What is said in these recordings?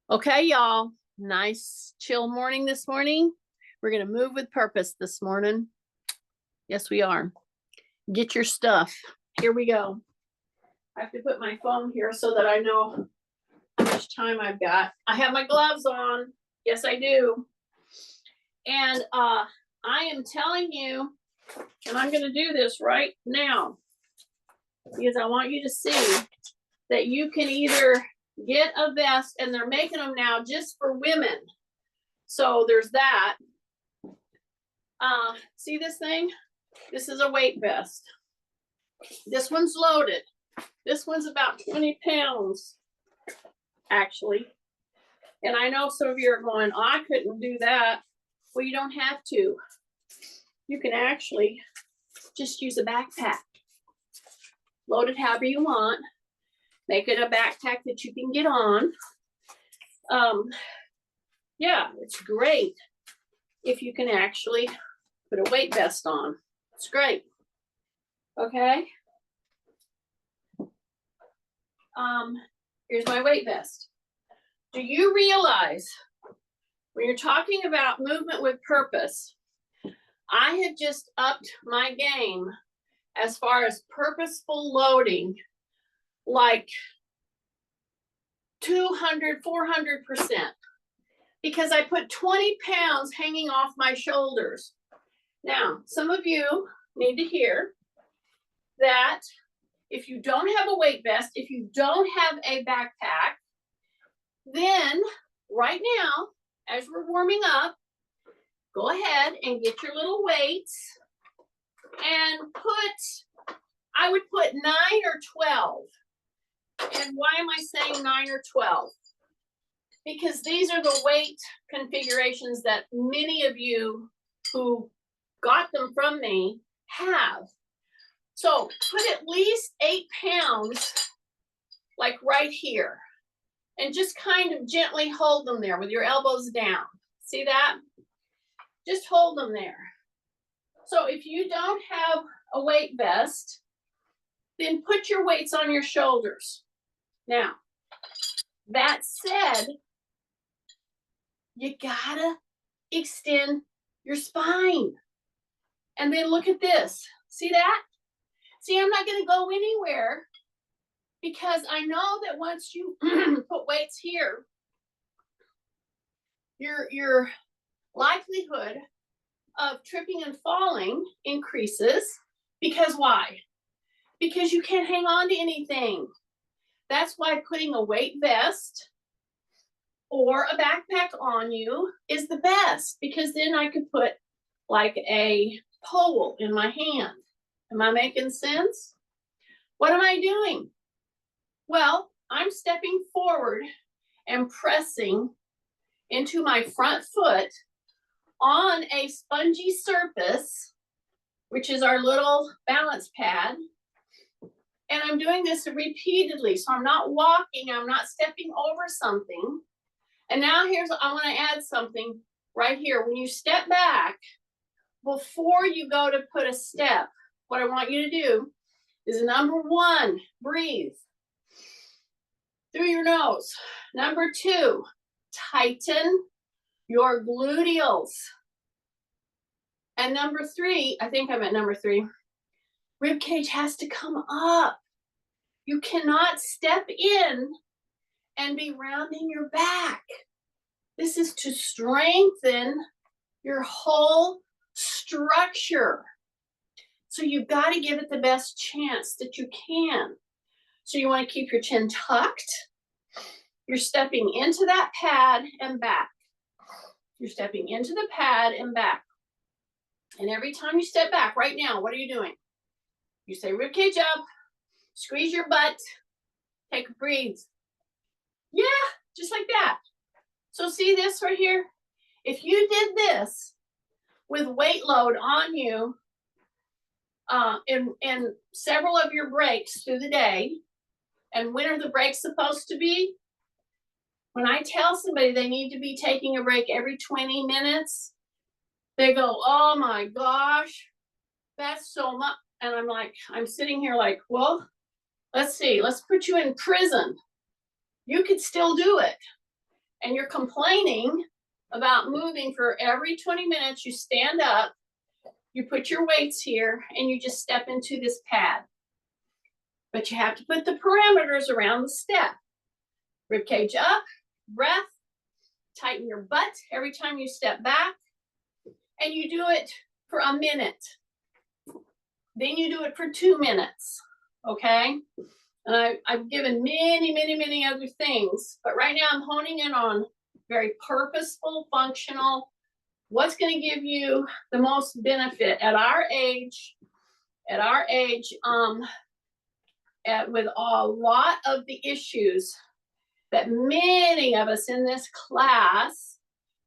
Okay, y'all. Nice chill morning this morning. We're going to move with purpose this morning. Yes, we are. Get your stuff. Here we go. I have to put my phone here so that I know how much time I've got. I have my gloves on. Yes, I do. And I am telling you, and I'm going to do this right now because I want you to see that you can either get a vest, and they're making them now just for women. So there's that. See this thing? This is a weight vest. This one's loaded. This one's about 20 pounds, actually. And I know some of you are going, oh, I couldn't do that. Well, you don't have to. You can actually just use a backpack. Load it however you want. Make it a backpack that you can get on. Yeah, it's great if you can actually put a weight vest on. It's great. Okay. Here's my weight vest. Do you realize when you're talking about movement with purpose, I have just upped my game as far as purposeful loading, like 200, 400%, because I put 20 pounds hanging off my shoulders. Now, some of you need to hear that if you don't have a weight vest, if you don't have a backpack, then right now, as we're warming up, go ahead and get your little weights and I would put 9 or 12. And why am I saying 9 or 12? Because these are the weight configurations that many of you who got them from me have. So put at least 8 pounds, like right here, and just kind of gently hold them there with your elbows down. See that? Just hold them there. So if you don't have a weight vest, then put your weights on your shoulders. Now, that said, you gotta extend your spine. And then look at this. See that? See, I'm not gonna go anywhere because I know that once you put weights here, your likelihood of tripping and falling increases. Because why? Because you can't hang on to anything. That's why putting a weight vest or a backpack on you is the best, because then I could put like a pole in my hand. Am I making sense? What am I doing? Well, I'm stepping forward and pressing into my front foot on a spongy surface, which is our little balance pad. And I'm doing this repeatedly. So I'm not walking, I'm not stepping over something. And now I want to add something right here. When you step back, before you go to put a step, what I want you to do is, number 1, breathe through your nose. Number 2, tighten your gluteals. And number 3, I think I'm at number 3, rib cage has to come up. You cannot step in and be rounding your back. This is to strengthen your whole structure. So you've got to give it the best chance that you can. So you want to keep your chin tucked. You're stepping into that pad and back. You're stepping into the pad and back. And every time you step back, right now, what are you doing? You say rib cage up, squeeze your butt, take a breathe. Yeah, just like that. So see this right here? If you did this with weight load on you in several of your breaks through the day, and when are the breaks supposed to be? When I tell somebody they need to be taking a break every 20 minutes, they go, oh my gosh, that's so much. And I'm like, I'm sitting here like, well, let's see, let's put you in prison. You could still do it. and you're complaining about moving for every 20 minutes, you stand up, you put your weights here, and you just step into this pad. But you have to put the parameters around the step. Rib cage up, breath, tighten your butt every time you step back, and you do it for a minute. Then you do it for 2 minutes, okay? And I've given many other things, but right now I'm honing in on very purposeful, functional, what's going to give you the most benefit at our age, with a lot of the issues that many of us in this class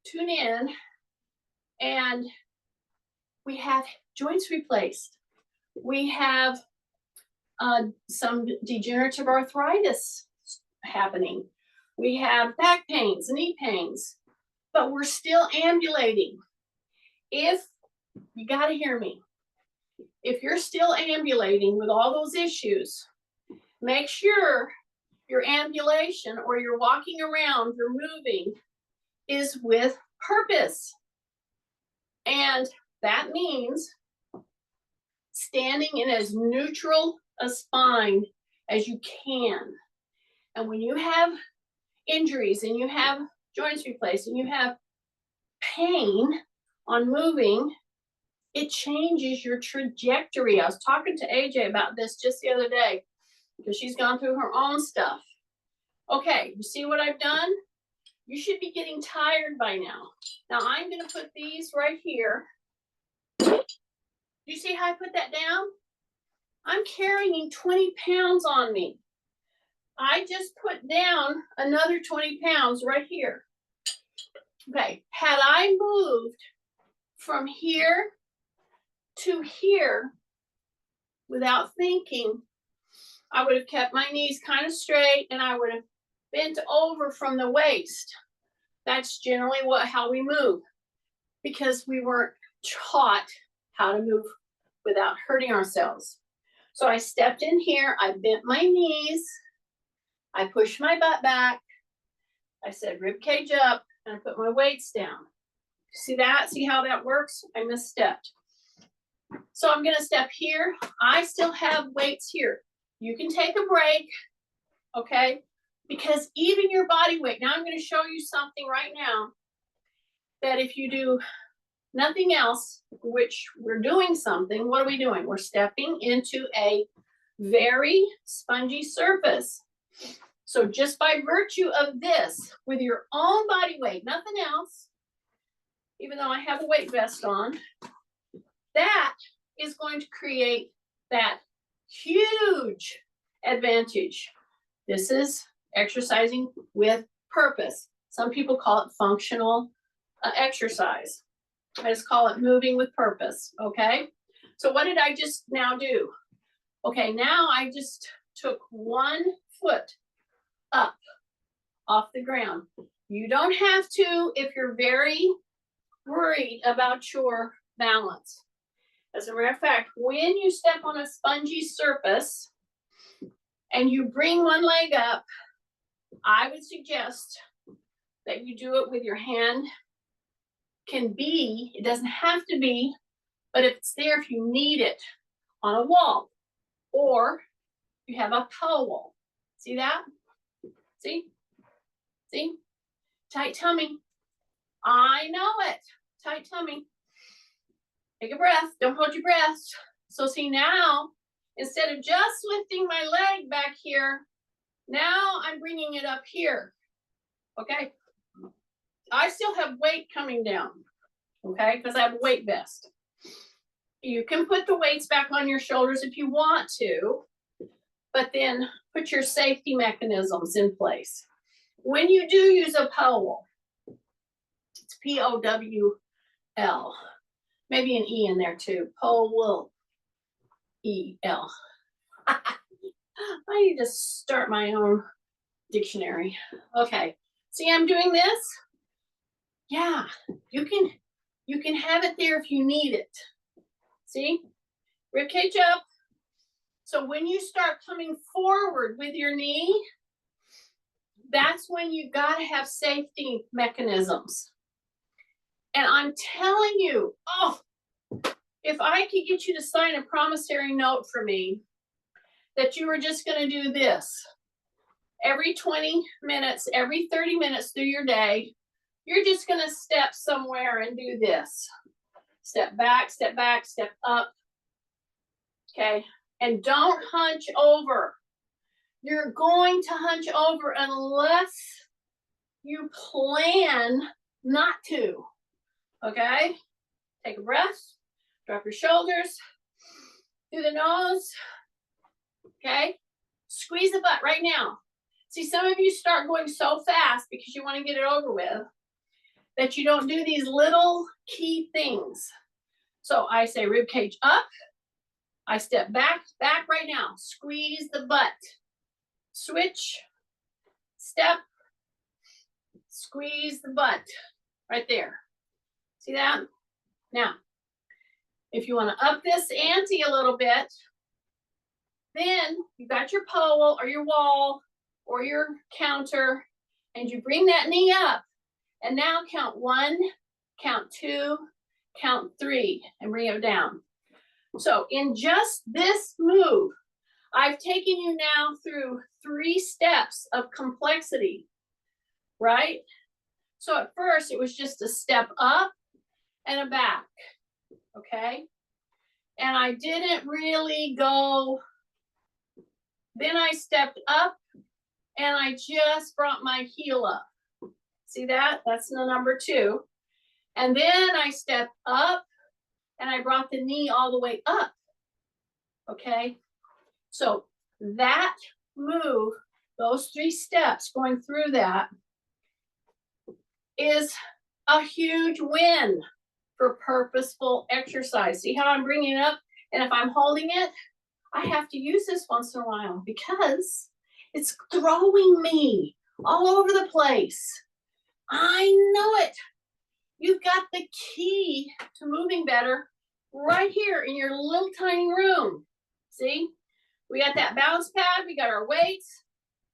tune in, and we have joints replaced. We have some degenerative arthritis happening. We have back pains, knee pains, but we're still ambulating. If, you gotta hear me, if you're still ambulating with all those issues, make sure your ambulation or your walking around, your moving, is with purpose. And that means standing in as neutral a spine as you can. And when you have injuries and you have joints replaced and you have pain on moving, it changes your trajectory. I was talking to AJ about this just the other day because she's gone through her own stuff. Okay, you see what I've done? You should be getting tired by now. Now I'm going to put these right here. You see how I put that down? I'm carrying 20 pounds on me. I just put down another 20 pounds right here. Okay, had I moved from here to here without thinking, I would have kept my knees kind of straight and I would have bent over from the waist. That's generally how we move, because we weren't taught how to move without hurting ourselves. So I stepped in here, I bent my knees, I pushed my butt back, I said rib cage up, and I put my weights down. See that? See how that works? I misstepped. So I'm gonna step here. I still have weights here. You can take a break, okay? Because even your body weight, now I'm gonna show you something right now that if you do nothing else, which we're doing something, what are we doing? We're stepping into a very spongy surface. So just by virtue of this, with your own body weight, nothing else, even though I have a weight vest on, that is going to create that huge advantage. This is exercising with purpose. Some people call it functional exercise. I just call it moving with purpose, okay? So what did I just now do? Okay, now I just took 1 foot up off the ground. You don't have to if you're very worried about your balance. As a matter of fact, when you step on a spongy surface and you bring one leg up, I would suggest that you do it with your hand. Can be, it doesn't have to be, but if it's there, if you need it, on a wall, or you have a pole. See that? See? See? Tight tummy. I know it. Tight tummy. Take a breath. Don't hold your breath. So see now, instead of just lifting my leg back here, now I'm bringing it up here. Okay? I still have weight coming down. Okay? Because I have a weight vest. You can put the weights back on your shoulders if you want to, but then put your safety mechanisms in place. When you do use a pole, it's P-O-W-L. Maybe an E in there too. Pole, E-L. I need to start my own dictionary. Okay. See, I'm doing this. Yeah, you can have it there if you need it. See? Rib cage up. So when you start coming forward with your knee, That's when you gotta have safety mechanisms. And I'm telling you, oh, if I could get you to sign a promissory note for me that you were just gonna do this every 20 minutes, every 30 minutes through your day, you're just gonna step somewhere and do this. Step back, step up. Okay, and don't hunch over. You're going to hunch over unless you plan not to. Okay, take a breath, drop your shoulders, through the nose. Okay, squeeze the butt right now. See, some of you start going so fast because you want to get it over with that you don't do these little key things. So I say rib cage up. I step back right now. Squeeze the butt. Switch, step, squeeze the butt. Right there. See that? Now, if you want to up this ante a little bit, then you got your pole or your wall or your counter, and you bring that knee up. And now count 1, count 2, count 3, and bring it down. So in just this move, I've taken you now through 3 steps of complexity, right? So at first it was just a step up and a back, okay? And I didn't really go, then I stepped up and I just brought my heel up. See that? That's the number 2. And then I stepped up and I brought the knee all the way up, okay? So that move, those 3 steps going through that is a huge win for purposeful exercise. See how I'm bringing it up? And if I'm holding it, I have to use this once in a while because it's throwing me all over the place. I know it. You've got the key to moving better right here in your little tiny room. See? We got that balance pad, we got our weights,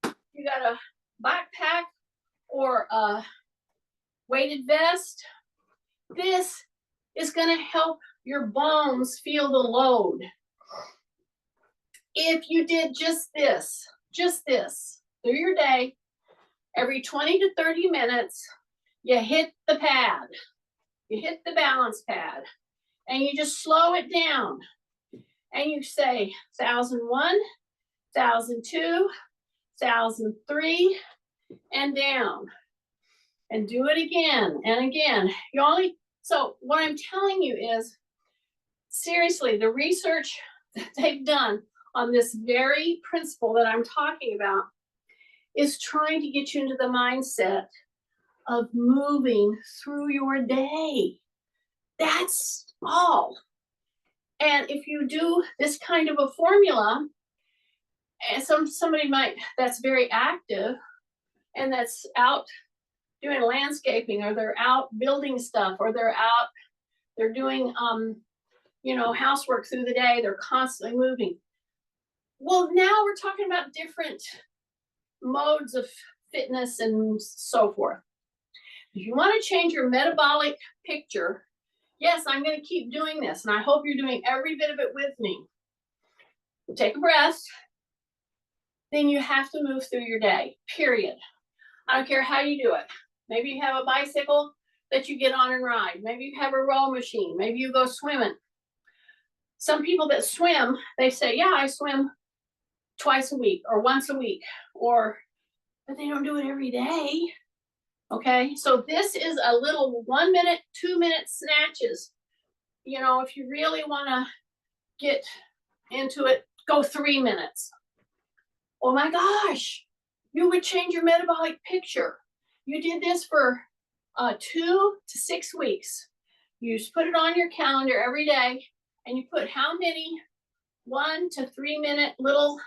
you got a backpack or a weighted vest. This is gonna help your bones feel the load. If you did just this through your day, every 20 to 30 minutes, you hit the pad, you hit the balance pad, and you just slow it down. And you say 1001, 1002, 1003, and down. And do it again and again. So what I'm telling you is, seriously, the research that they've done on this very principle that I'm talking about is trying to get you into the mindset of moving through your day. That's all. And if you do this kind of a formula, and somebody that's very active and that's out doing landscaping, or they're out building stuff, or they're doing housework through the day, they're constantly moving. Well, now we're talking about different modes of fitness and so forth. If you want to change your metabolic picture, yes, I'm going to keep doing this, and I hope you're doing every bit of it with me. Take a breath. Then you have to move through your day, period. I don't care how you do it. Maybe you have a bicycle that you get on and ride. Maybe you have a row machine. Maybe you go swimming. Some people that swim, they say, yeah, I swim twice a week or once a week, but they don't do it every day. Okay, so this is a little 1 minute, 2 minute snatches. You know, if you really want to get into it, go 3 minutes. Oh my gosh, you would change your metabolic picture. You did this for 2 to 6 weeks. You just put it on your calendar every day, and you put how many 1 to 3 minute little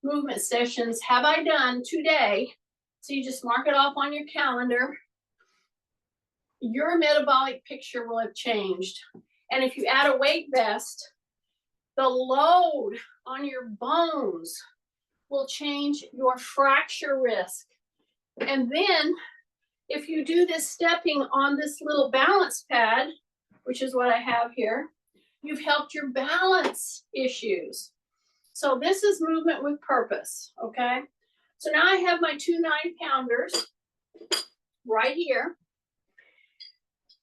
movement sessions have I done today. So you just mark it off on your calendar. Your metabolic picture will have changed. And if you add a weight vest, the load on your bones will change your fracture risk. And then if you do this stepping on this little balance pad, which is what I have here, you've helped your balance issues. So this is movement with purpose, okay? So now I have my 2 9-pounders right here.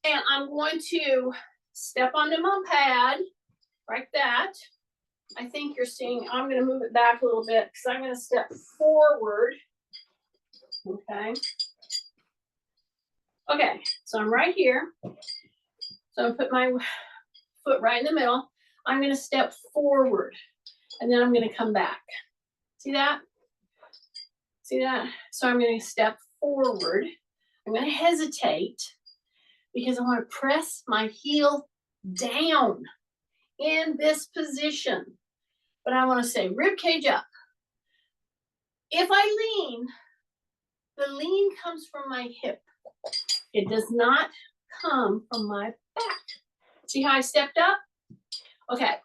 And I'm going to step onto my pad like that. I think you're seeing, I'm going to move it back a little bit because I'm going to step forward. Okay. Okay, so I'm right here. So I'm put my foot right in the middle. I'm going to step forward and then I'm going to come back. See that? See that? So I'm going to step forward. I'm going to hesitate because I want to press my heel down in this position. But I want to say rib cage up. If I lean, the lean comes from my hip. It does not come from my back. See how I stepped up? Okay.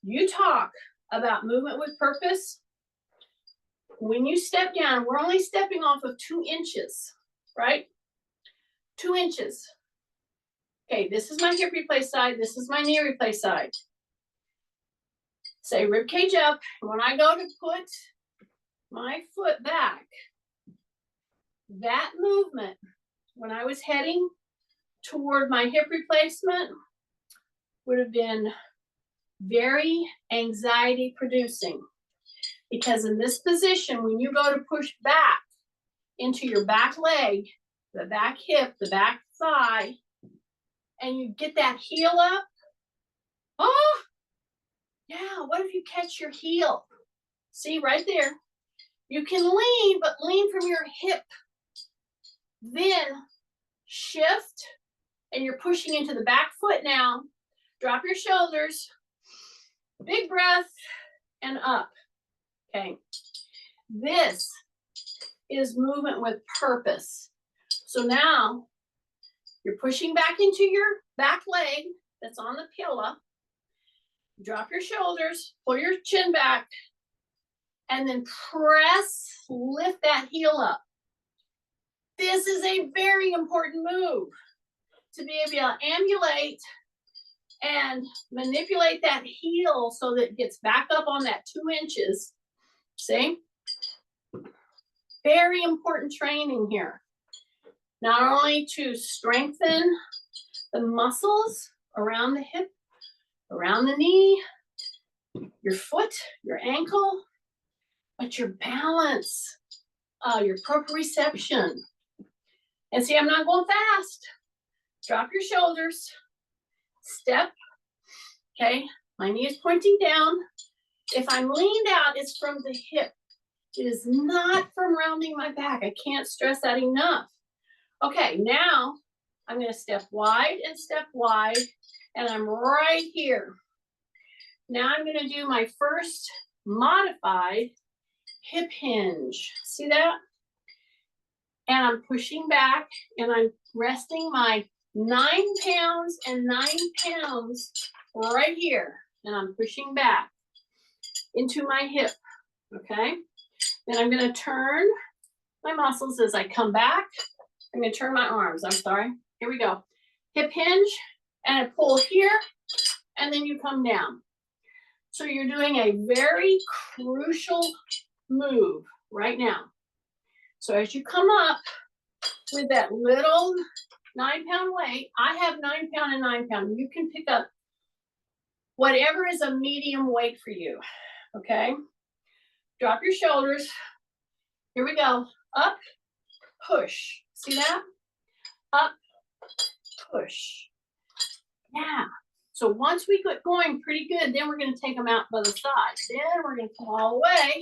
You talk about movement with purpose. When you step down, we're only stepping off of 2 inches, right? 2 inches. Okay, this is my hip replace side. This is my knee replace side. Say rib cage up. When I go to put my foot back, that movement, when I was heading toward my hip replacement, would have been very anxiety producing. Because in this position, when you go to push back into your back leg, the back hip, the back thigh, and you get that heel up, oh, yeah, what if you catch your heel? See right there. You can lean, but lean from your hip. Then shift, and you're pushing into the back foot now. Drop your shoulders, big breath, and up. Okay. This is movement with purpose. So now you're pushing back into your back leg that's on the pillow. Drop your shoulders, pull your chin back, and then press, lift that heel up. This is a very important move to be able to ambulate and manipulate that heel so that it gets back up on that 2 inches. See? Very important training here. Not only to strengthen the muscles around the hip, around the knee, your foot, your ankle, but your balance, your proprioception. And see, I'm not going fast. Drop your shoulders, step, okay? My knee is pointing down. If I'm leaned out, it's from the hip. It is not from rounding my back. I can't stress that enough. Okay, now I'm going to step wide, and I'm right here. Now I'm going to do my first modified hip hinge. See that? And I'm pushing back, and I'm resting my 9 pounds and 9 pounds right here. And I'm pushing back into my hip, okay? Then I'm going to turn my muscles as I come back. I'm going to turn my arms. I'm sorry. Here we go. Hip hinge, and I pull here, and then you come down. So you're doing a very crucial move right now. So as you come up with that little 9-pound weight, I have 9 pound and 9 pound. You can pick up whatever is a medium weight for you, okay? Drop your shoulders. Here we go. Up, push. See that? Up, push. Yeah. So once we get going pretty good, then we're going to take them out by the side. Then we're going to come all the way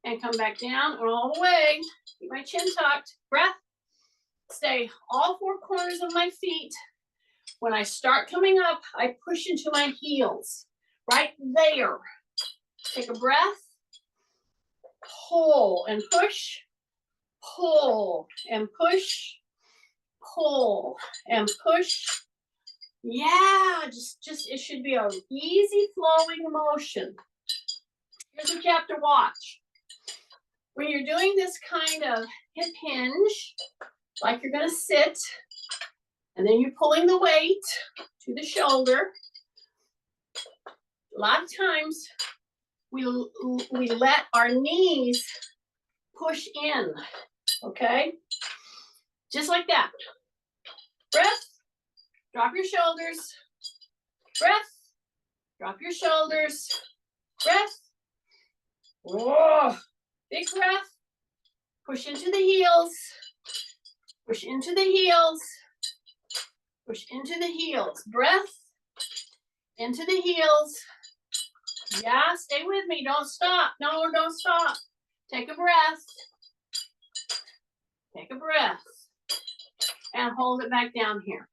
and come back down and all the way. Keep my chin tucked. Breath. Stay all 4 corners of my feet. When I start coming up, I push into my heels. Right there. Take a breath. Pull and push. Pull and push. Pull and push. Yeah, just it should be an easy flowing motion. Here's what you have to watch. When you're doing this kind of hip hinge, like you're gonna sit, and then you're pulling the weight to the shoulder. A lot of times we let our knees push in, okay? Just like that. Breath, drop your shoulders. Breath, drop your shoulders. Breath. Whoa, big breath. Push into the heels. Push into the heels. Push into the heels. Breath. Into the heels. Yeah, stay with me. Don't stop. No, don't stop. Take a breath. Take a breath. And hold it back down here.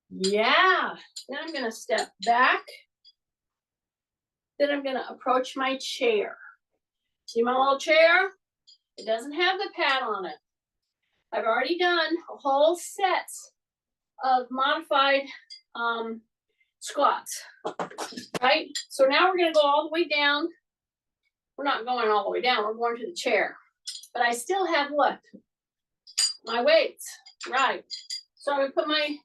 Yeah. Then I'm going to step back. Then I'm going to approach my chair. See my little chair? It doesn't have the pad on it. I've already done a whole set of modified squats, right? So now we're going to go all the way down. We're not going all the way down. We're going to the chair. But I still have what? My weights, right? So I'm going to put my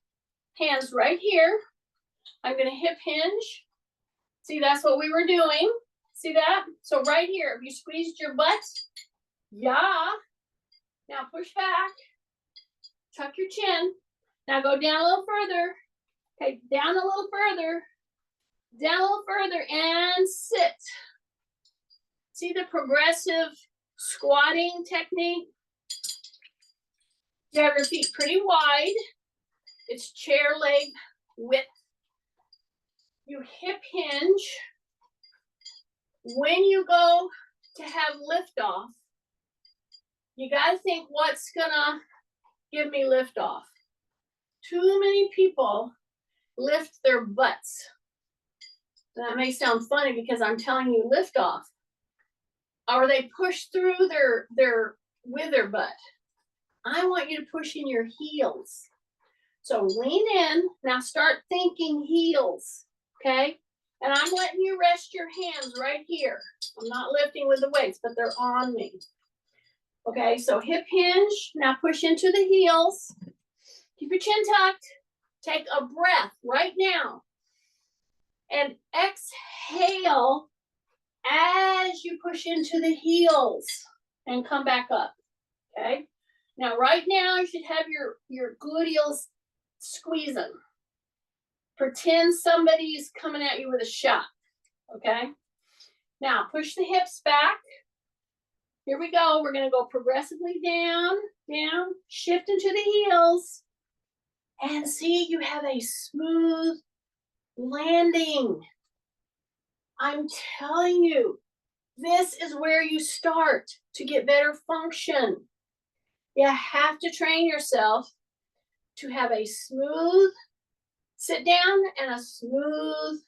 hands right here. I'm going to hip hinge. See, that's what we were doing. See that? So right here, if you squeezed your butt, yeah. Now push back. Tuck your chin. Now go down a little further. Okay, down a little further. Down a little further and sit. See the progressive squatting technique? You have your feet pretty wide. It's chair leg width. You hip hinge. When you go to have liftoff, you gotta think what's gonna give me liftoff. Too many people lift their butts. That may sound funny because I'm telling you lift off. Or they push through with their butt. I want you to push in your heels. So lean in. Now start thinking heels. Okay? And I'm letting you rest your hands right here. I'm not lifting with the weights, but they're on me. Okay, so hip hinge. Now push into the heels. Keep your chin tucked. Take a breath right now. And exhale as you push into the heels and come back up. Okay? Now right now you should have your gluteals squeezing. Pretend somebody's coming at you with a shot. Okay? Now push the hips back. Here we go. We're going to go progressively down, down, shift into the heels. And see, you have a smooth landing. I'm telling you, this is where you start to get better function. You have to train yourself to have a smooth sit down and a smooth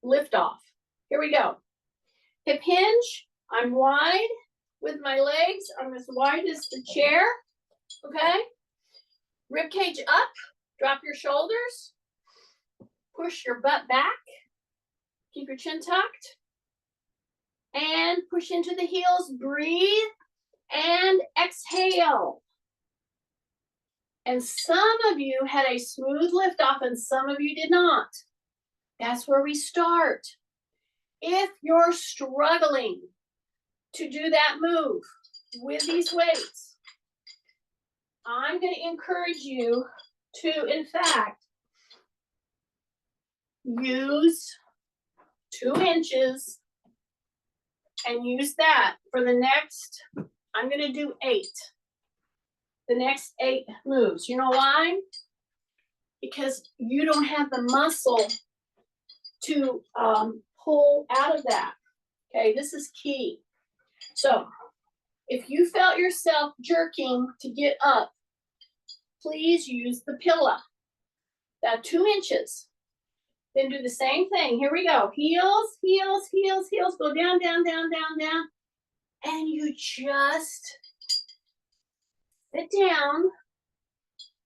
lift off. Here we go. Hip hinge. I'm wide with my legs. I'm as wide as the chair. Okay. Rib cage up. Drop your shoulders. Push your butt back. Keep your chin tucked. And push into the heels. Breathe. And exhale. And some of you had a smooth lift off and some of you did not. That's where we start. If you're struggling to do that move with these weights, I'm going to encourage you to, in fact, use 2 inches and use that for the next, I'm going to do 8. The next 8 moves. You know why? Because you don't have the muscle to pull out of that. Okay, this is key. So if you felt yourself jerking to get up, please use the pillow. That 2 inches. Then do the same thing. Here we go. Heels, heels, heels, heels. Go down, down, down, down, down. And you just sit down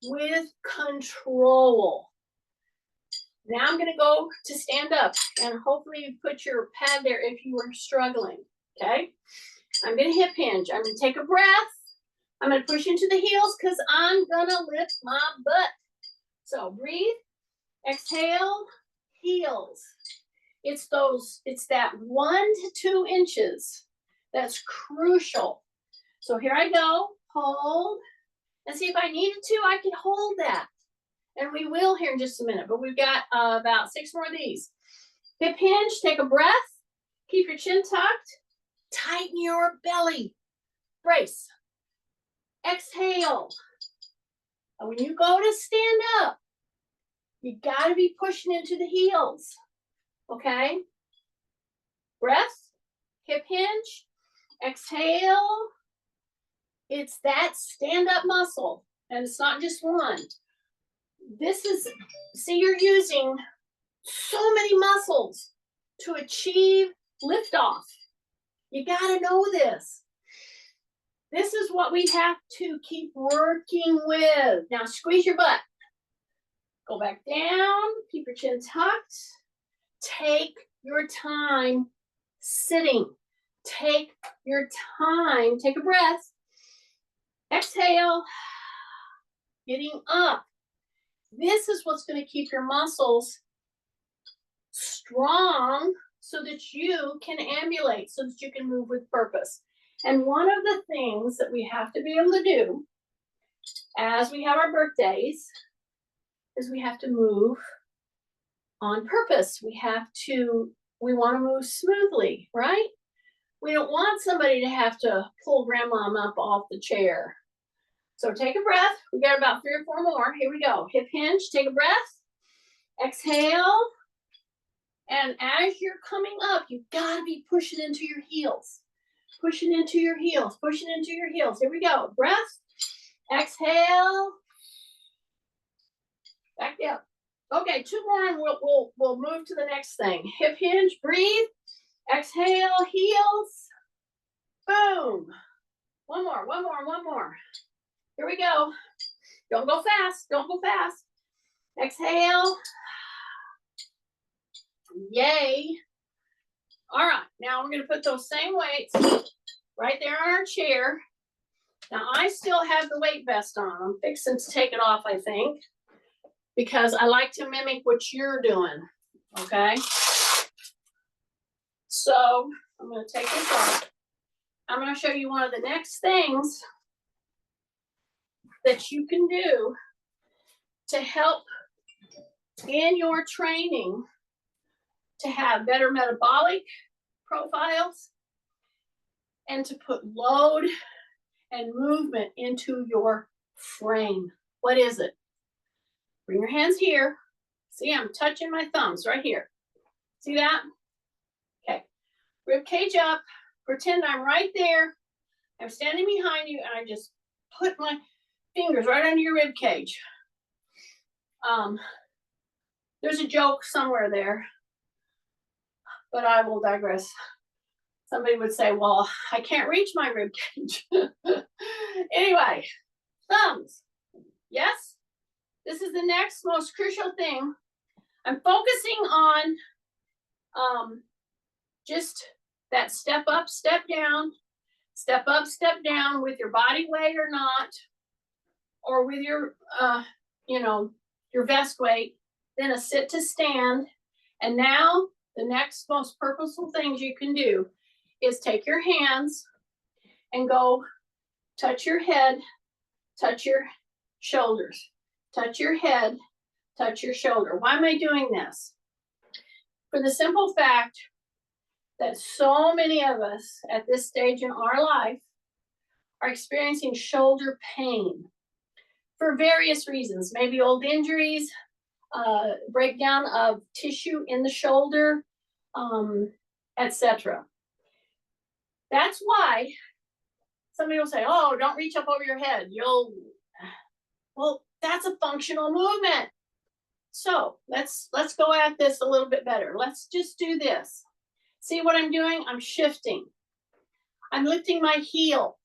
with control. Now I'm going to go to stand up, and hopefully you put your pad there if you were struggling. Okay? I'm going to hip hinge. I'm going to take a breath. I'm gonna push into the heels because I'm gonna lift my butt. So breathe, exhale, heels. It's that 1 to 2 inches. That's crucial. So here I go, hold, and see if I needed to, I could hold that. And we will here in just a minute, but we've got about 6 more of these. Hip hinge, take a breath, keep your chin tucked, tighten your belly, brace, exhale. And when you go to stand up, you gotta be pushing into the heels, okay? Breath, hip hinge, exhale. It's that stand up muscle, and it's not just one. This is, see, you're using so many muscles to achieve liftoff. You gotta know this. This is what we have to keep working with. Now squeeze your butt. Go back down, keep your chin tucked. Take your time sitting. Take your time, take a breath. Exhale, getting up. This is what's gonna keep your muscles strong so that you can ambulate, so that you can move with purpose. And one of the things that we have to be able to do as we have our birthdays is we have to move on purpose. We want to move smoothly, right? We don't want somebody to have to pull grandmom up off the chair. So take a breath. We got about 3 or 4 more. Here we go. Hip hinge, take a breath. Exhale. And as you're coming up, you've got to be pushing into your heels. Pushing into your heels, pushing into your heels. Here we go. Breath. Exhale. Back down. Okay, 2 more and we'll move to the next thing. Hip hinge, breathe. Exhale, heels. Boom. One more. Here we go. Don't go fast. Exhale. Yay. All right, now we're gonna put those same weights right there on our chair. Now I still have the weight vest on. I'm fixing to take it off, I think, because I like to mimic what you're doing, okay? So I'm gonna take this off. I'm gonna show you one of the next things that you can do to help in your training to have better metabolic profiles and to put load and movement into your frame. What is it? Bring your hands here. See, I'm touching my thumbs right here. See that? Okay. Rib cage up. Pretend I'm right there. I'm standing behind you and I just put my fingers right under your rib cage. There's a joke somewhere there, but I will digress. Somebody would say, well, I can't reach my rib cage. Anyway, thumbs. Yes, this is the next most crucial thing. I'm focusing on just that step up, step down, step up, step down with your body weight or not, or with your, your vest weight, then a sit to stand. And now the next most purposeful things you can do is take your hands and go touch your head, touch your shoulders, touch your head, touch your shoulder. Why am I doing this? For the simple fact that so many of us at this stage in our life are experiencing shoulder pain for various reasons, maybe old injuries, breakdown of tissue in the shoulder, etc. That's why somebody will say, oh, don't reach up over your head. Well, that's a functional movement. So let's go at this a little bit better. Let's just do this. See what I'm doing? I'm shifting. I'm lifting my heel.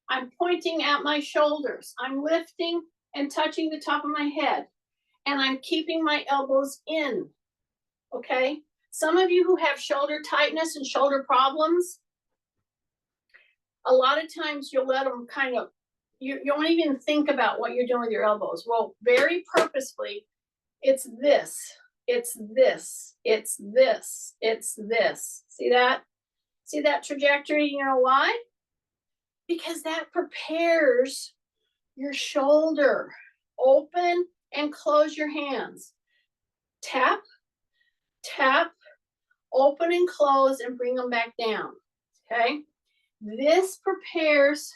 I'm pointing at my shoulders. I'm lifting and touching the top of my head. And I'm keeping my elbows in, okay? Some of you who have shoulder tightness and shoulder problems, a lot of times you'll let them kind of you don't even think about what you're doing with your elbows. Well, very purposefully, it's this, it's this, it's this, it's this. See that? See that trajectory? You know why? Because that prepares your shoulder. Open and close your hands. Tap, tap, open and close, and bring them back down. Okay? This prepares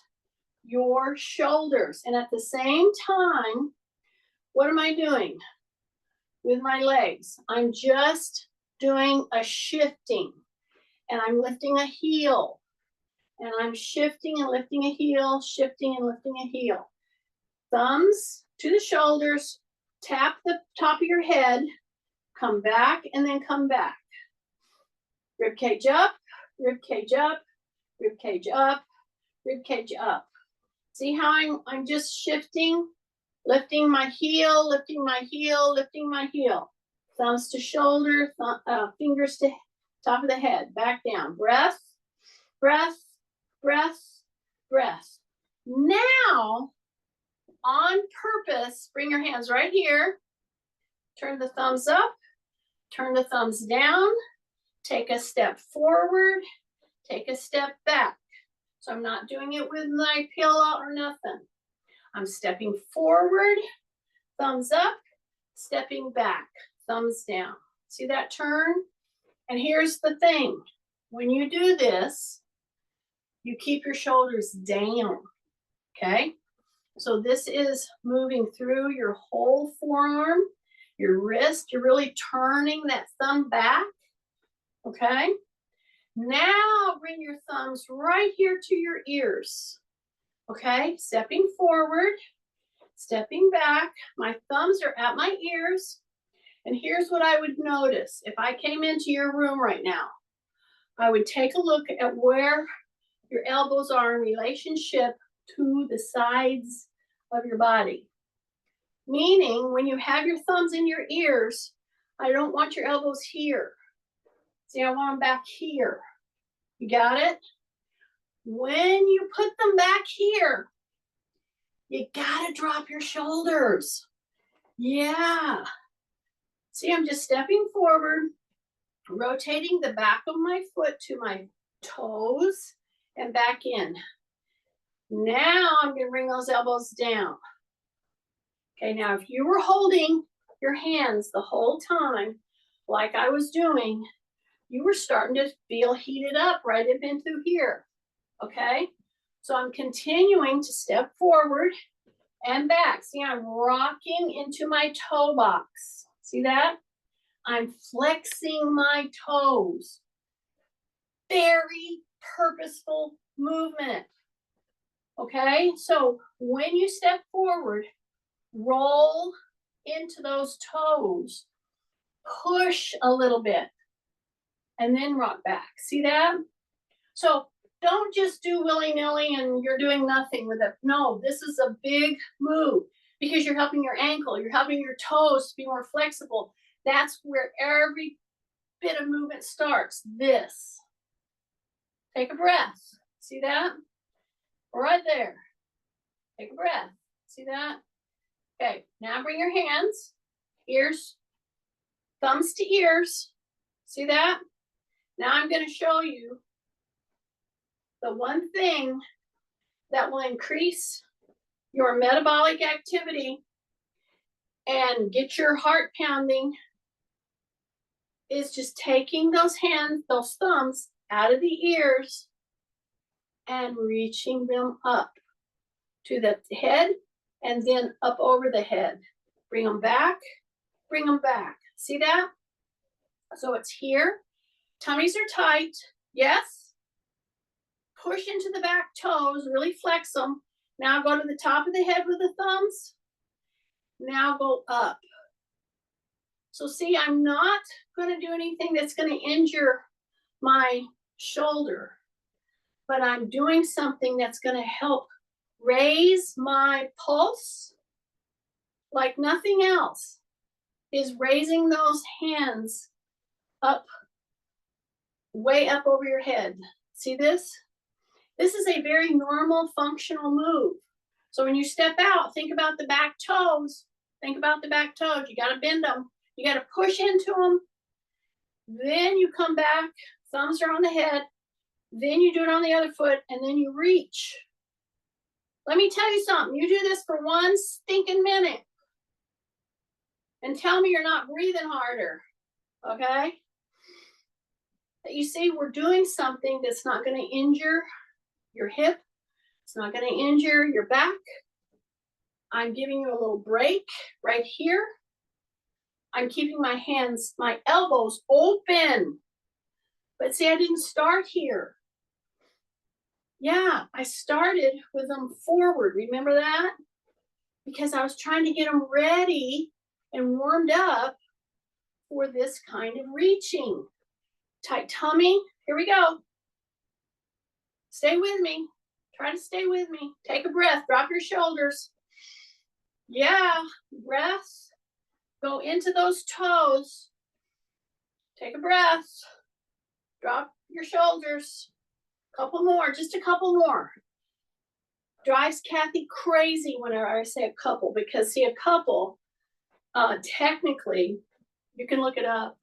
your shoulders. And at the same time, what am I doing with my legs? I'm just doing a shifting, and I'm lifting a heel, and I'm shifting and lifting a heel, shifting and lifting a heel. Thumbs to the shoulders, tap the top of your head, come back, and then come back. Rib cage up, rib cage up, rib cage up, rib cage up. See how I'm just shifting, lifting my heel, lifting my heel, lifting my heel. Thumbs to shoulder, fingers to top of the head, back down. Breath, breath, breath, breath. Now, on purpose, bring your hands right here. Turn the thumbs up, turn the thumbs down, take a step forward, take a step back. So I'm not doing it with my pillow or nothing. I'm stepping forward, thumbs up, stepping back, thumbs down. See that turn? And here's the thing. When you do this, you keep your shoulders down, okay? So this is moving through your whole forearm, your wrist. You're really turning that thumb back, okay? Now bring your thumbs right here to your ears, okay? Stepping forward, stepping back. My thumbs are at my ears. And here's what I would notice. If I came into your room right now, I would take a look at where your elbows are in relationship to the sides of your body. Meaning, when you have your thumbs in your ears, I don't want your elbows here. See, I want them back here. You got it? When you put them back here, you gotta drop your shoulders. Yeah. See, I'm just stepping forward, rotating the back of my foot to my toes and back in. Now I'm gonna bring those elbows down. Okay, now if you were holding your hands the whole time, like I was doing, you were starting to feel heated up right up into here, okay? So I'm continuing to step forward and back. See, I'm rocking into my toe box. See that? I'm flexing my toes. Very purposeful movement, okay? So when you step forward, roll into those toes, push a little bit, and then rock back. See that? So don't just do willy-nilly and you're doing nothing with it. No, this is a big move because you're helping your ankle, you're helping your toes to be more flexible. That's where every bit of movement starts. This. Take a breath. See that? Right there. Take a breath. See that? Okay, now bring your hands, ears, thumbs to ears. See that? Now I'm going to show you the one thing that will increase your metabolic activity and get your heart pounding is just taking those hands, those thumbs out of the ears and reaching them up to the head and then up over the head. Bring them back, bring them back. See that? So it's here. Tummies are tight. Yes. Push into the back toes, really flex them. Now go to the top of the head with the thumbs. Now go up. So see, I'm not going to do anything that's going to injure my shoulder, but I'm doing something that's going to help raise my pulse like nothing else, is raising those hands up, way up over your head. See this? This is a very normal functional move. So when you step out, think about the back toes. Think about the back toes. You got to bend them. You got to push into them. Then you come back, thumbs are on the head. Then you do it on the other foot, and then you reach. Let me tell you something. You do this for 1 stinking minute. And tell me you're not breathing harder. Okay? You see, we're doing something that's not going to injure your hip. It's not going to injure your back. I'm giving you a little break right here. I'm keeping my hands, my elbows open. But see, I didn't start here. Yeah, I started with them forward. Remember that? Because I was trying to get them ready and warmed up for this kind of reaching. Tight tummy. Here we go. Stay with me. Try to stay with me. Take a breath. Drop your shoulders. Yeah, breath. Go into those toes. Take a breath. Drop your shoulders. Couple more, just a couple more. Drives Kathy crazy whenever I say a couple, because see, a couple, technically, you can look it up.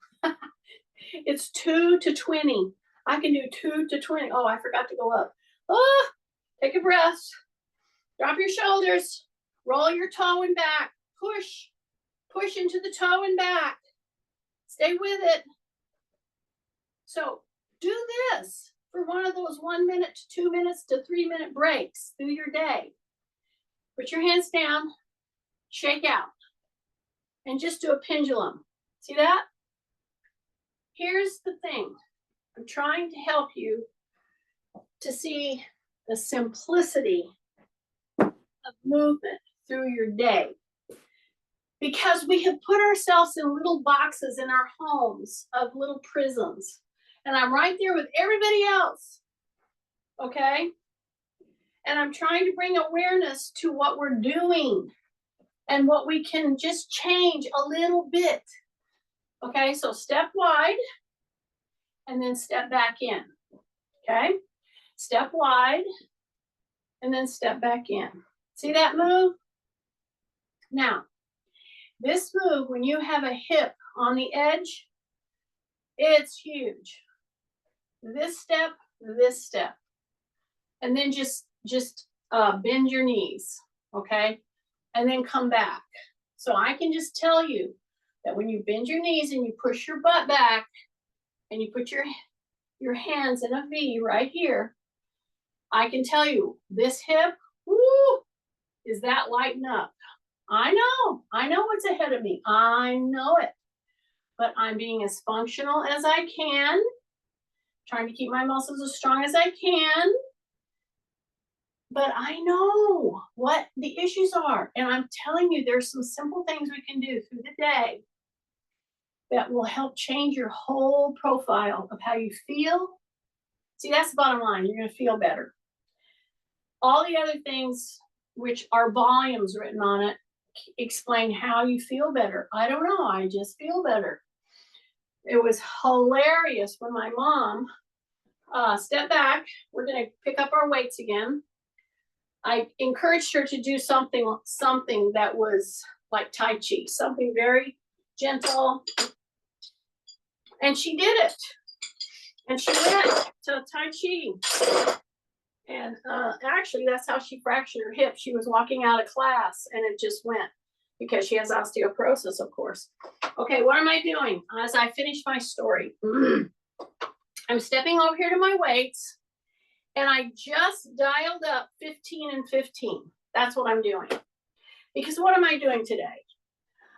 It's 2 to 20. I can do 2 to 20. Oh, I forgot to go up. Oh, take a breath. Drop your shoulders. Roll your toe and back. Push. Push into the toe and back. Stay with it. So do this for one of those 1 minute to 2 minutes to 3 minute breaks through your day. Put your hands down, shake out, and just do a pendulum. See that? Here's the thing. I'm trying to help you to see the simplicity of movement through your day. Because we have put ourselves in little boxes in our homes of little prisons. And I'm right there with everybody else. Okay? And I'm trying to bring awareness to what we're doing and what we can just change a little bit. Okay, so step wide and then step back in. Okay? Step wide and then step back in. See that move? Now, this move, when you have a hip on the edge, it's huge. This step, and then just bend your knees, okay? And then come back. So I can just tell you that when you bend your knees and you push your butt back and you put your hands in a V right here, I can tell you this hip, woo, is that lighten up? I know what's ahead of me. I know it. But I'm being as functional as I can, trying to keep my muscles as strong as I can. But I know what the issues are. And I'm telling you, there's some simple things we can do through the day that will help change your whole profile of how you feel. See, that's the bottom line. You're going to feel better. All the other things, which are volumes written on it, explain how you feel better. I don't know. I just feel better. It was hilarious when my mom stepped back. We're going to pick up our weights again. I encouraged her to do something that was like Tai Chi, something very gentle. And she did it. And she went to Tai Chi. And actually, that's how she fractured her hip. She was walking out of class and it just went because she has osteoporosis, of course. Okay, what am I doing as I finish my story? I'm stepping over here to my weights and I just dialed up 15 and 15. That's what I'm doing. Because what am I doing today?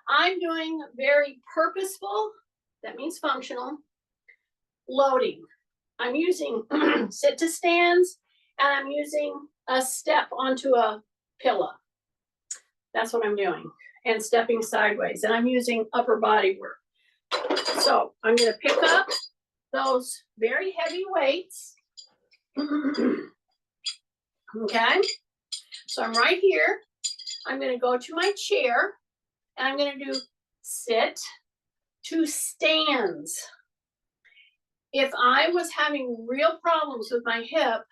I'm doing very purposeful, that means functional, loading. I'm using sit to stands and I'm using a step onto a pillow. That's what I'm doing. And stepping sideways. And I'm using upper body work. So I'm going to pick up those very heavy weights. Okay. So I'm right here. I'm going to go to my chair. And I'm going to do sit to stands. If I was having real problems with my hip,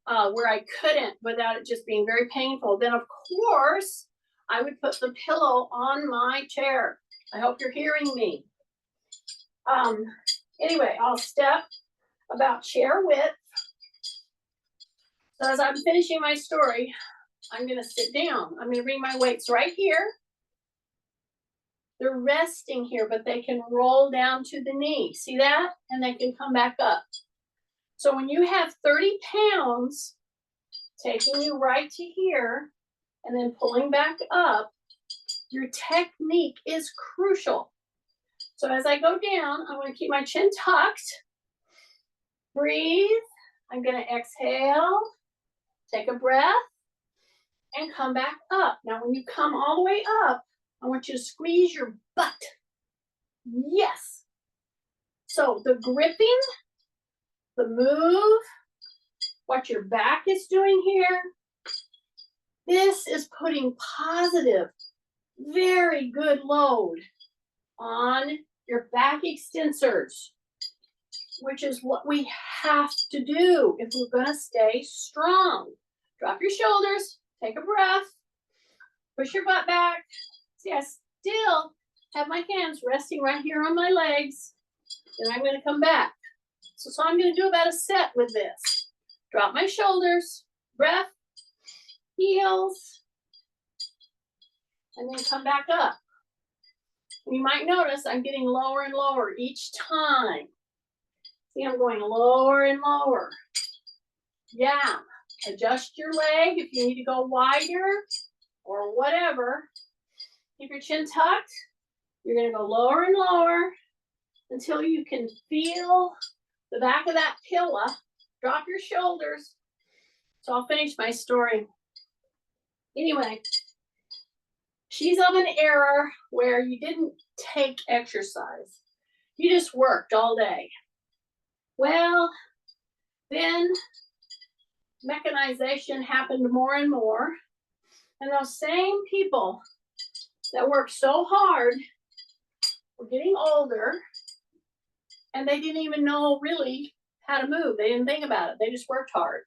where I couldn't without it just being very painful, then of course I would put the pillow on my chair. I hope you're hearing me. Anyway, I'll step about chair width. So as I'm finishing my story, I'm gonna sit down. I'm gonna bring my weights right here. They're resting here, but they can roll down to the knee. See that? And they can come back up. So when you have 30 pounds taking you right to here and then pulling back up, your technique is crucial. So as I go down, I'm going to keep my chin tucked. Breathe. I'm going to exhale, take a breath, and come back up. Now when you come all the way up, I want you to squeeze your butt. Yes. So the gripping, the move, what your back is doing here, this is putting positive, very good load on your back extensors, which is what we have to do if we're going to stay strong. Drop your shoulders, take a breath, push your butt back. See, I still have my hands resting right here on my legs, and I'm going to come back. So I'm going to do about a set with this. Drop my shoulders, breath, heels, and then come back up. And you might notice I'm getting lower and lower each time. See, I'm going lower and lower. Yeah, adjust your leg if you need to go wider or whatever. Keep your chin tucked. You're going to go lower and lower until you can feel the back of that pillow. Drop your shoulders. So I'll finish my story. Anyway, she's of an era where you didn't take exercise. You just worked all day. Well, then mechanization happened more and more. And those same people that worked so hard were getting older, and they didn't even know really how to move. They didn't think about it. They just worked hard.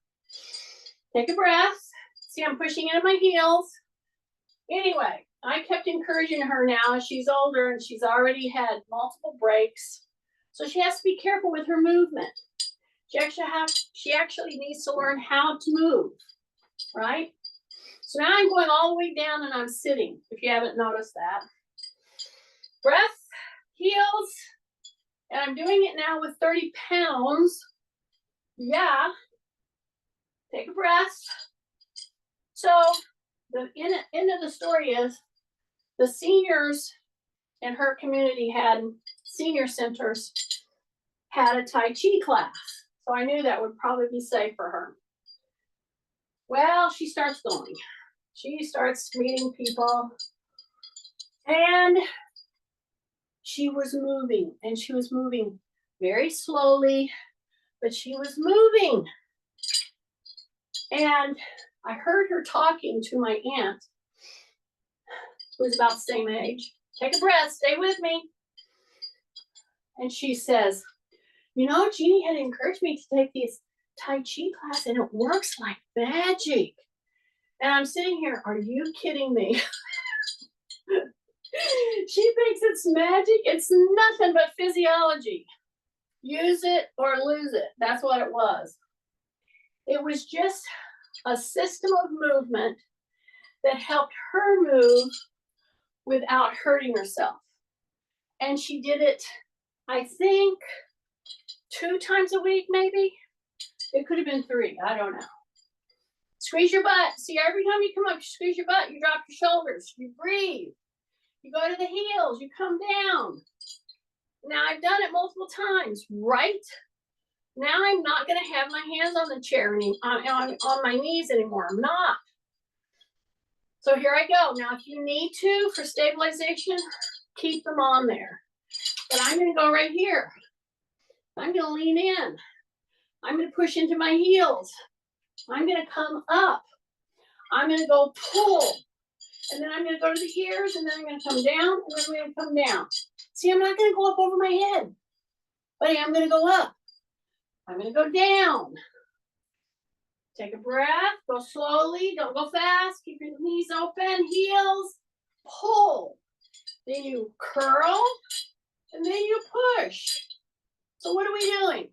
Take a breath. See, I'm pushing into my heels. Anyway, I kept encouraging her now. She's older and she's already had multiple breaks. So she has to be careful with her movement. She actually needs to learn how to move, right? So now I'm going all the way down and I'm sitting, if you haven't noticed that. Breath, heels, and I'm doing it now with 30 pounds. Yeah. Take a breath. So the end of the story is the seniors in her community had senior centers had a Tai Chi class. So I knew that would probably be safe for her. Well, she starts going. She starts meeting people. And she was moving. And she was moving very slowly, but she was moving. And I heard her talking to my aunt, who's about the same age. Take a breath, stay with me. And she says, you know, Jeannie had encouraged me to take this Tai Chi class and it works like magic. And I'm sitting here, are you kidding me? She thinks it's magic. It's nothing but physiology. Use it or lose it. That's what it was. It was just a system of movement that helped her move without hurting herself. And she did it, I think, 2 times a week, maybe. It could have been 3, I don't know. Squeeze your butt. See, every time you come up, you squeeze your butt, you drop your shoulders, you breathe. You go to the heels, you come down. Now, I've done it multiple times, right? Now I'm not going to have my hands on the chair on my knees anymore. I'm not. So here I go. Now, if you need to, for stabilization, keep them on there. But I'm going to go right here. I'm going to lean in. I'm going to push into my heels. I'm going to come up. I'm going to go pull. And then I'm going to go to the ears, and then I'm going to come down, and then I'm going to come down. See, I'm not going to go up over my head. But I'm going to go up. I'm going to go down. Take a breath, go slowly, don't go fast. Keep your knees open, heels, pull. Then you curl, and then you push. So what are we doing?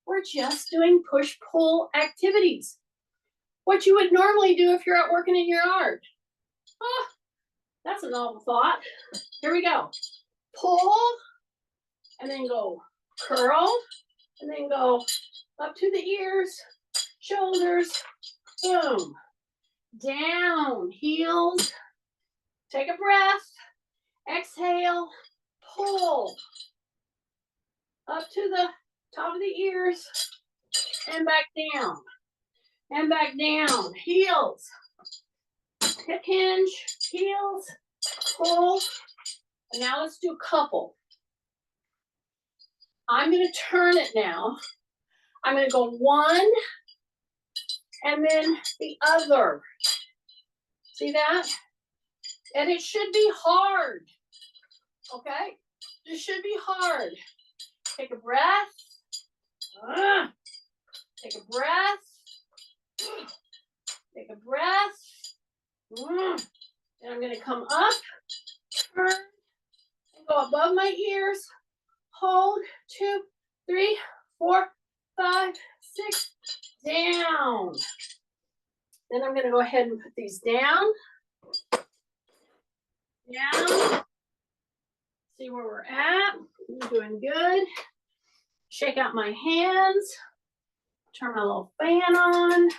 We're just doing push-pull activities. What you would normally do if you're out working in your yard. Oh, that's a novel thought. Here we go. Pull, and then go curl, and then go up to the ears, shoulders, boom. Down, heels. Take a breath. Exhale, pull. Up to the top of the ears, and back down. And back down. Heels. Hip hinge, heels, pull. And now let's do couple. I'm going to turn it now. I'm going to go one and then the other. See that? And it should be hard. Okay? It should be hard. Take a breath. Take a breath. Take a breath. And I'm going to come up, turn, and go above my ears. Hold, 2, 3, 4, 5, 6, down. Then I'm going to go ahead and put these down. Down. See where we're at. I'm doing good. Shake out my hands. Turn my little fan on.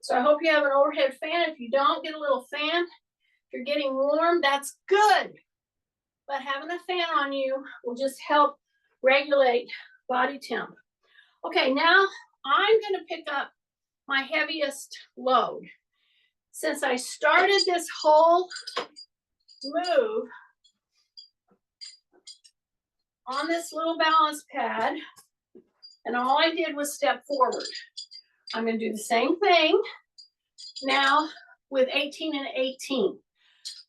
So I hope you have an overhead fan. If you don't, get a little fan. If you're getting warm, that's good. But having a fan on you will just help regulate body temp. Okay, now I'm going to pick up my heaviest load. Since I started this whole move on this little balance pad, and all I did was step forward. I'm going to do the same thing now with 18 and 18.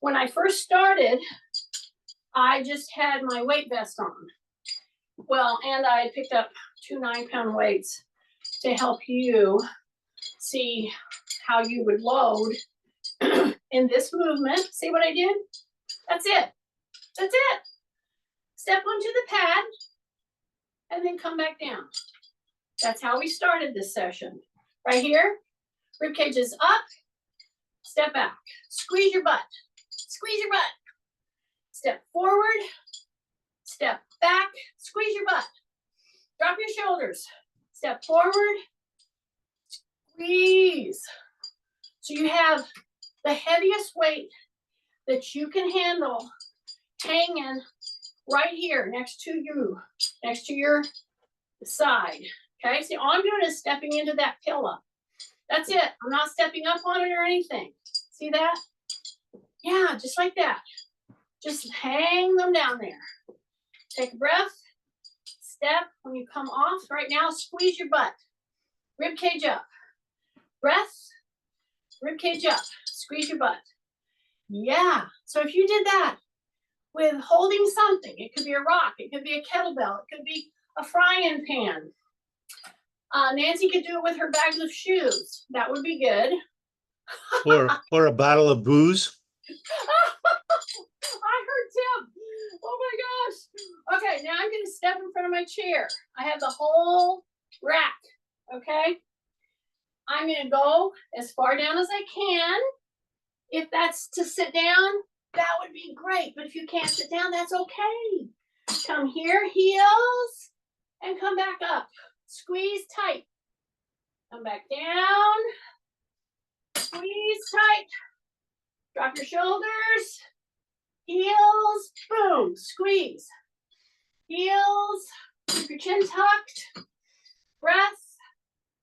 When I first started, I just had my weight vest on. Well, and I picked up 2 9-pound weights to help you see how you would load in this movement. See what I did? That's it. That's it. Step onto the pad and then come back down. That's how we started this session. Right here, rib cage is up, step back, squeeze your butt, squeeze your butt. Step forward, step back, squeeze your butt. Drop your shoulders, step forward, squeeze. So you have the heaviest weight that you can handle hanging right here next to you, next to your side. Okay, see, all I'm doing is stepping into that pillow. That's it. I'm not stepping up on it or anything. See that? Yeah, just like that. Just hang them down there. Take a breath. Step. When you come off, right now, squeeze your butt. Rib cage up. Breath. Rib cage up. Squeeze your butt. Yeah. So if you did that with holding something, it could be a rock, it could be a kettlebell, it could be a frying pan. Nancy could do it with her bags of shoes. That would be good. or a bottle of booze. I heard Tim. Oh my gosh. Okay, now I'm going to step in front of my chair. I have the whole rack. Okay. I'm going to go as far down as I can. If that's to sit down, that would be great. But if you can't sit down, that's okay. Come here, heels, and come back up. Squeeze tight. Come back down. Squeeze tight. Drop your shoulders. Heels. Boom. Squeeze. Heels. Keep your chin tucked. Breath.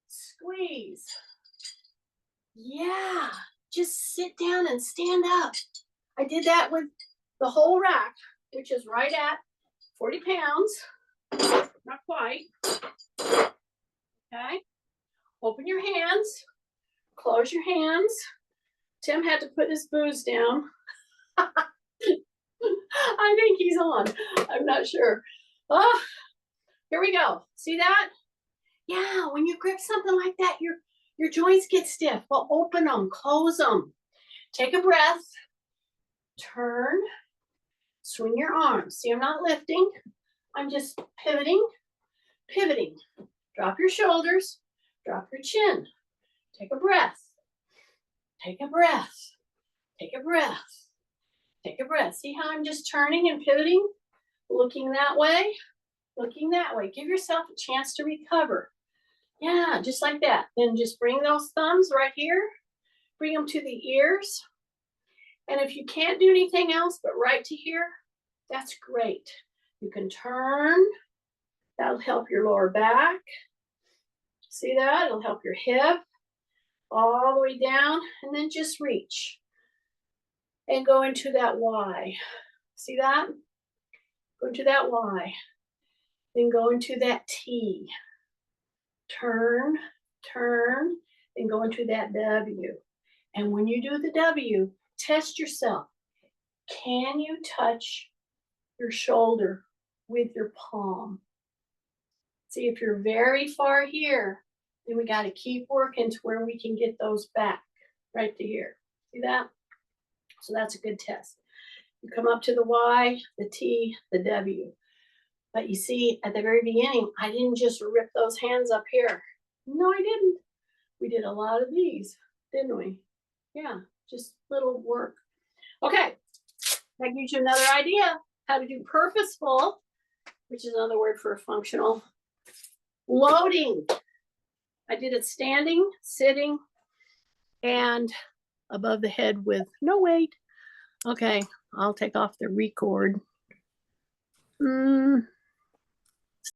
Squeeze. Yeah. Just sit down and stand up. I did that with the whole rack, which is right at 40 pounds. Not quite. Okay. Open your hands. Close your hands. Tim had to put his booze down. I think he's on. I'm not sure. Oh, here we go. See that? Yeah, when you grip something like that, your joints get stiff. Well, open them, close them. Take a breath. Turn. Swing your arms. See, I'm not lifting. I'm just pivoting, pivoting. Drop your shoulders. Drop your chin. Take a breath. Take a breath. Take a breath. Take a breath. See how I'm just turning and pivoting? Looking that way. Looking that way. Give yourself a chance to recover. Yeah, just like that. Then just bring those thumbs right here. Bring them to the ears. And if you can't do anything else but right to here, that's great. You can turn. That'll help your lower back. See that? It'll help your hip all the way down, and then just reach and go into that Y. See that? Go into that Y. Then go into that T. Turn, turn, then go into that W. And when you do the W, test yourself. Can you touch your shoulder with your palm? See, if you're very far here, then we got to keep working to where we can get those back right to here. See that? So that's a good test. You come up to the Y, the T, the W. But you see, at the very beginning, I didn't just rip those hands up here. No, I didn't. We did a lot of these, didn't we? Yeah, just little work. Okay, that gives you another idea how to do purposeful, which is another word for functional, loading. I did it standing, sitting, and above the head with no weight. Okay, I'll take off the record.